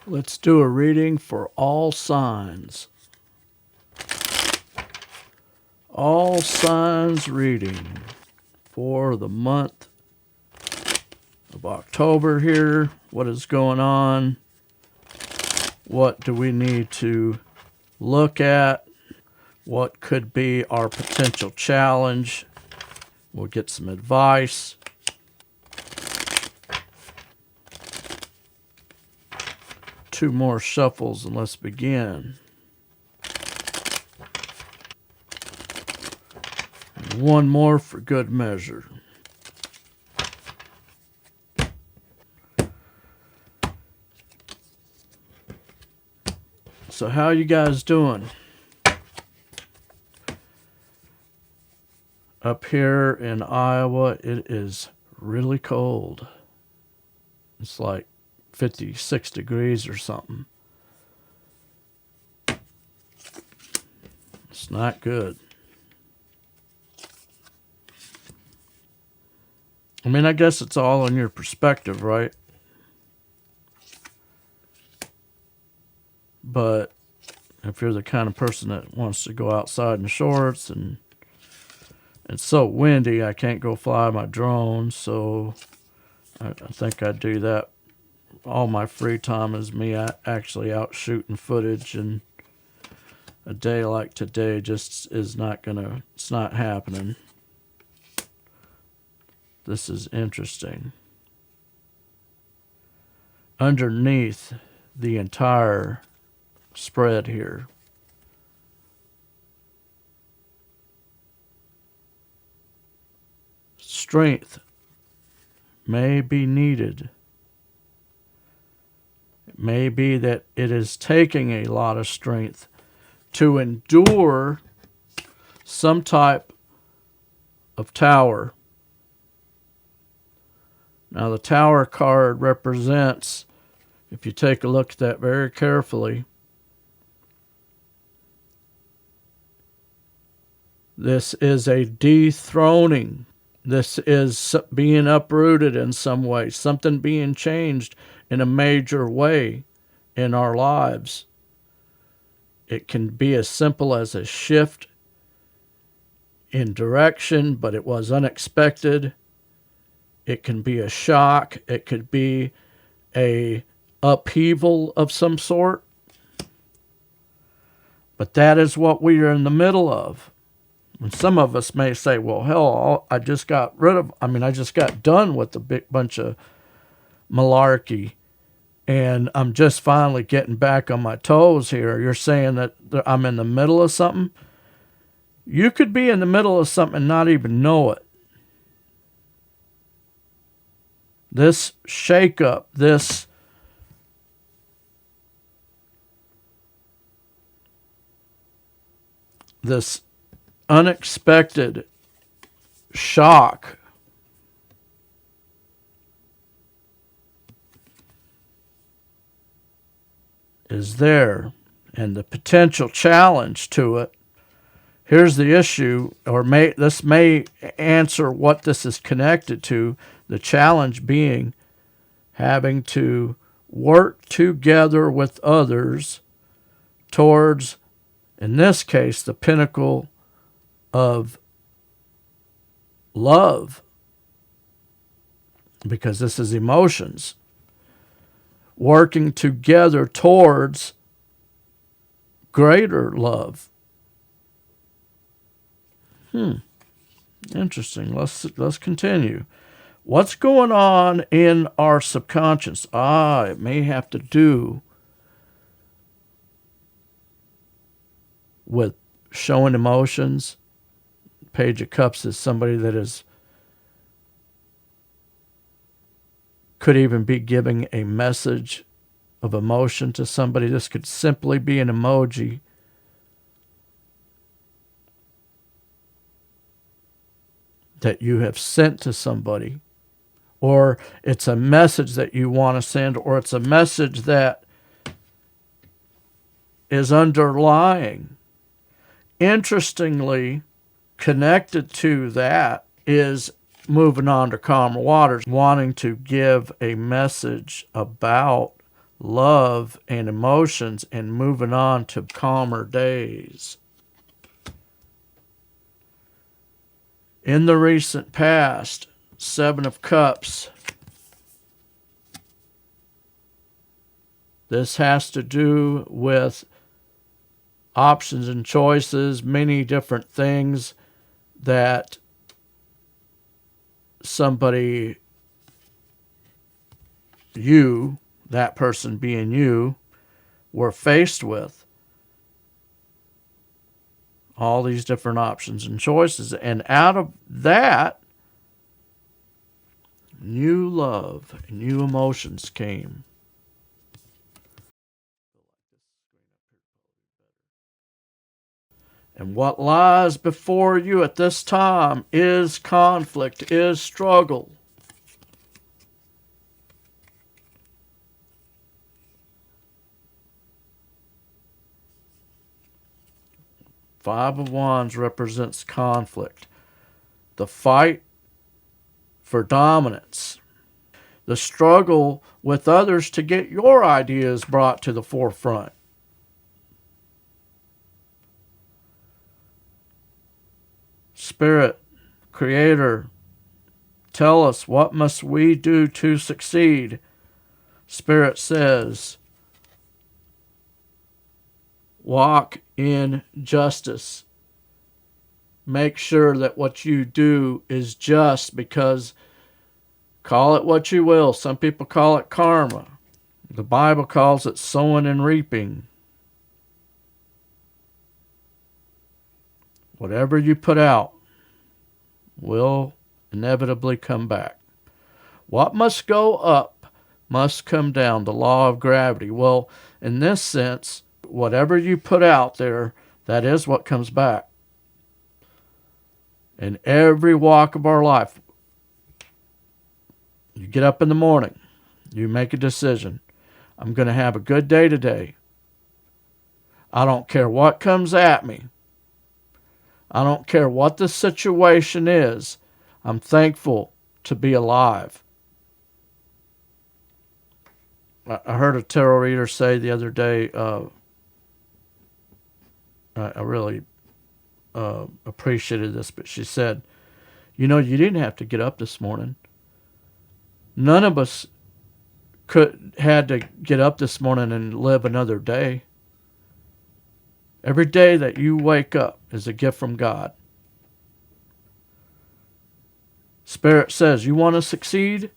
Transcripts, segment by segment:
Let's do a reading for all signs. All signs reading for the month of October here. What is going on? What do we need to look at? What could be our potential challenge? We'll get some advice. Two more shuffles and let's begin. And one more for good measure. So how you guys doing? Up here in Iowa, it is really cold. It's like 56 degrees or something. It's not good. I mean, I guess it's all in your perspective, right? But if you're the kind of person that wants to go outside in shorts and it's so windy, I can't go fly my drone, so I think I do that. All my free time is me actually out shooting footage, and a day like today just is not gonna, it's not happening. This is interesting. Underneath the entire spread here, strength may be needed. It may be that it is taking a lot of strength to endure some type of tower. Now, the tower card represents, if you take a look at that very carefully, this is a dethroning. This is being uprooted in some way, something being changed in a major way in our lives. It can be as simple as a shift in direction, but it was unexpected. It can be a shock. It could be a upheaval of some sort. But that is what we are in the middle of. And some of us may say, well, hell, I just got done with a big bunch of malarkey, and I'm just finally getting back on my toes here. You're saying that I'm in the middle of something? You could be in the middle of something and not even know it. This shakeup, this unexpected shock is there, and the potential challenge to it. Here's the issue, or this may answer what this is connected to. The challenge being having to work together with others towards, in this case, the pinnacle of love, because this is emotions. Working together towards greater love. Interesting. Let's continue. What's going on in our subconscious? It may have to do with showing emotions. Page of Cups is somebody that could even be giving a message of emotion to somebody. This could simply be an emoji that you have sent to somebody, or it's a message that you want to send, or it's a message that is underlying. Interestingly, connected to that is moving on to calmer waters, wanting to give a message about love and emotions and moving on to calmer days. In the recent past, Seven of Cups. This has to do with options and choices, many different things that somebody, you, that person being you, were faced with. All these different options and choices. And out of that, new love, new emotions came. And what lies before you at this time is conflict, is struggle. Five of Wands represents conflict. The fight for dominance. The struggle with others to get your ideas brought to the forefront. Spirit, Creator, tell us, what must we do to succeed? Spirit says, walk in justice. Make sure that what you do is just, because call it what you will. Some people call it karma. The Bible calls it sowing and reaping. Whatever you put out will inevitably come back. What must go up must come down, the law of gravity. Well, in this sense, whatever you put out there, that is what comes back. In every walk of our life, you get up in the morning, you make a decision. I'm going to have a good day today. I don't care what comes at me. I don't care what the situation is. I'm thankful to be alive. I heard a tarot reader say the other day, I really appreciated this, but she said, you know, you didn't have to get up this morning. None of us had to get up this morning and live another day. Every day that you wake up is a gift from God. Spirit says, you want to succeed?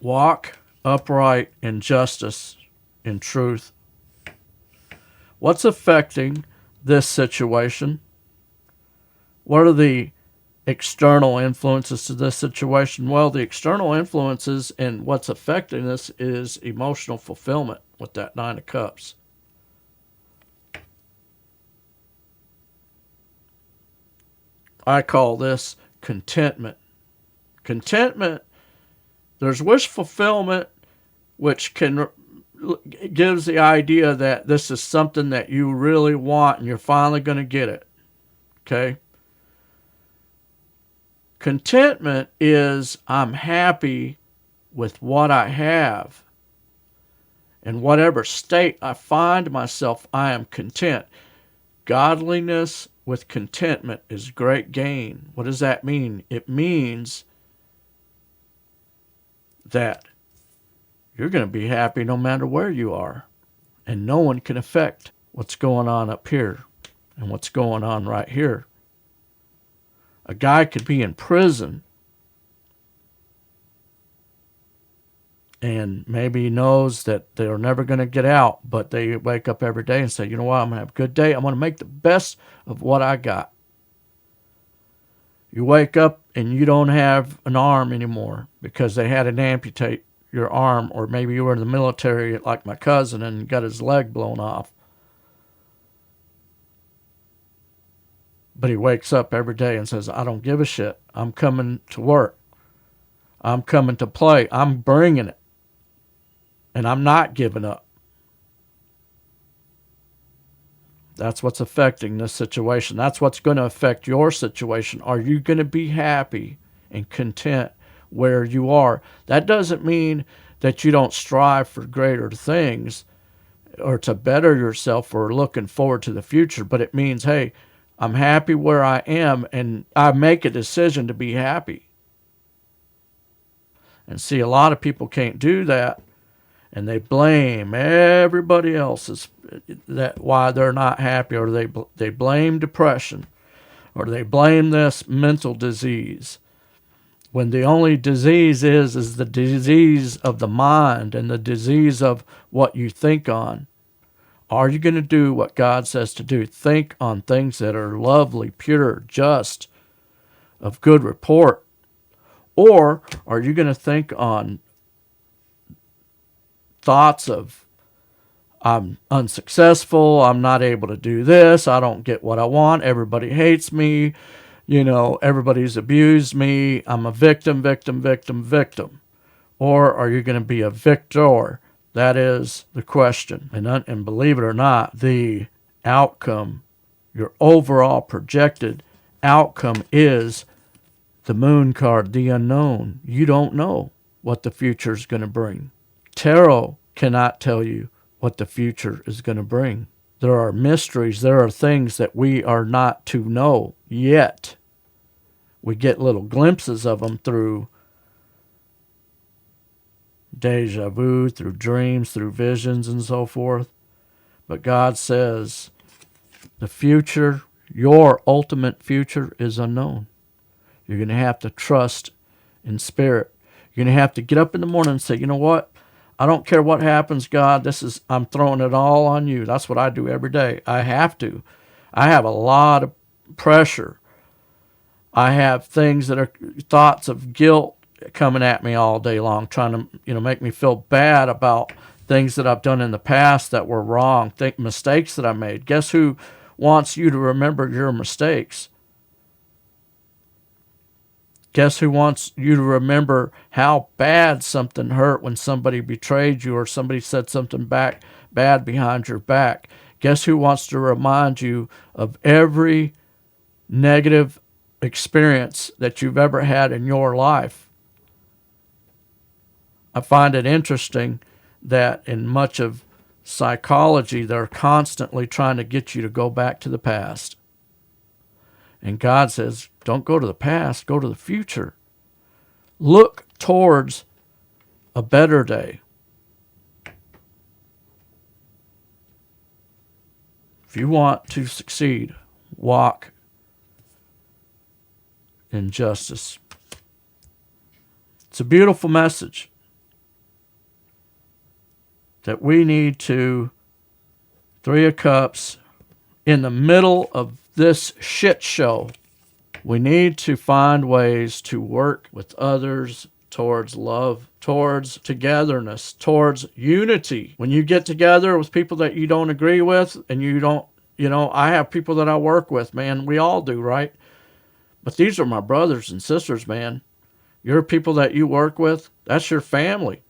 Walk upright in justice, in truth. What's affecting this situation? What are the external influences to this situation? Well, the external influences and what's affecting this is emotional fulfillment with that Nine of Cups. I call this contentment. Contentment, there's wish fulfillment, which gives the idea that this is something that you really want and you're finally going to get it. Okay? Contentment is, I'm happy with what I have. In whatever state I find myself, I am content. Godliness with contentment is great gain. What does that mean? It means that you're going to be happy no matter where you are. And no one can affect what's going on up here and what's going on right here. A guy could be in prison and maybe he knows that they're never going to get out, but they wake up every day and say, you know what, I'm going to have a good day. I'm going to make the best of what I got. You wake up and you don't have an arm anymore because they had to amputate your arm, or maybe you were in the military like my cousin and got his leg blown off. But he wakes up every day and says, I don't give a shit. I'm coming to work. I'm coming to play. I'm bringing it. And I'm not giving up. That's what's affecting this situation. That's what's going to affect your situation. Are you going to be happy and content where you are. That doesn't mean that you don't strive for greater things or to better yourself or looking forward to the future, but it means, hey, I'm happy where I am and I make a decision to be happy. And see, a lot of people can't do that, and they blame everybody else's that why they're not happy, or they blame depression, or they blame this mental disease, when the only disease is the disease of the mind and the disease of what you think on. Are you going to do what God says to do? Think on things that are lovely, pure, just, of good report. Or are you going to think on thoughts of, I'm unsuccessful, I'm not able to do this, I don't get what I want, everybody hates me, everybody's abused me, I'm a victim, victim, victim, victim? Or are you going to be a victor? That is the question. And believe it or not, the outcome, your overall projected outcome, is the moon card, the unknown. You don't know what the future is going to bring. Tarot cannot tell you what the future is going to bring. There are mysteries. There are things that we are not to know yet. We get little glimpses of them through deja vu, through dreams, through visions, and so forth. But God says the future, your ultimate future, is unknown. You're going to have to trust in spirit. You're going to have to get up in the morning and say, you know what? I don't care what happens, God. I'm throwing it all on you. That's what I do every day. I have to. I have a lot of pressure. I have things that are thoughts of guilt coming at me all day long, trying to, make me feel bad about things that I've done in the past that were wrong, mistakes that I made. Guess who wants you to remember your mistakes? Guess who wants you to remember how bad something hurt when somebody betrayed you or somebody said something bad behind your back? Guess who wants to remind you of every negative experience that you've ever had in your life? I find it interesting that in much of psychology, they're constantly trying to get you to go back to the past. And God says, don't go to the past, go to the future. Look towards a better day. If you want to succeed, walk in justice. It's a beautiful message that we need to, Three of Cups, in the middle of this shit show, we need to find ways to work with others towards love, towards togetherness, towards unity. When you get together with people that you don't agree with, and you don't, I have people that I work with, man, we all do, right? But these are my brothers and sisters, man. Your people that you work with, that's your family.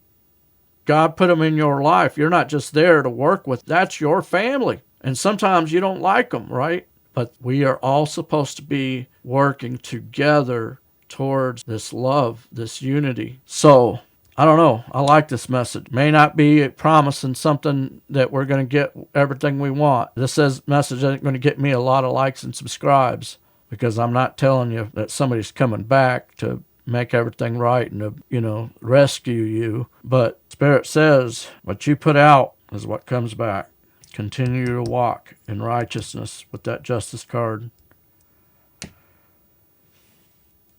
God put them in your life. You're not just there to work with. That's your family. And sometimes you don't like them, right? But we are all supposed to be working together towards this love, this unity. So, I don't know. I like this message. May not be promising something that we're going to get everything we want. This message isn't going to get me a lot of likes and subscribes, because I'm not telling you that somebody's coming back to make everything right and to, rescue you. But Spirit says what you put out is what comes back. Continue to walk in righteousness with that justice card.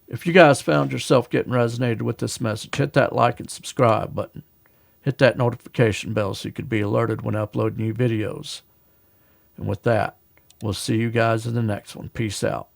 If you guys found yourself getting resonated with this message, hit that like and subscribe button. Hit that notification bell so you could be alerted when I upload new videos. And with that, we'll see you guys in the next one. Peace out.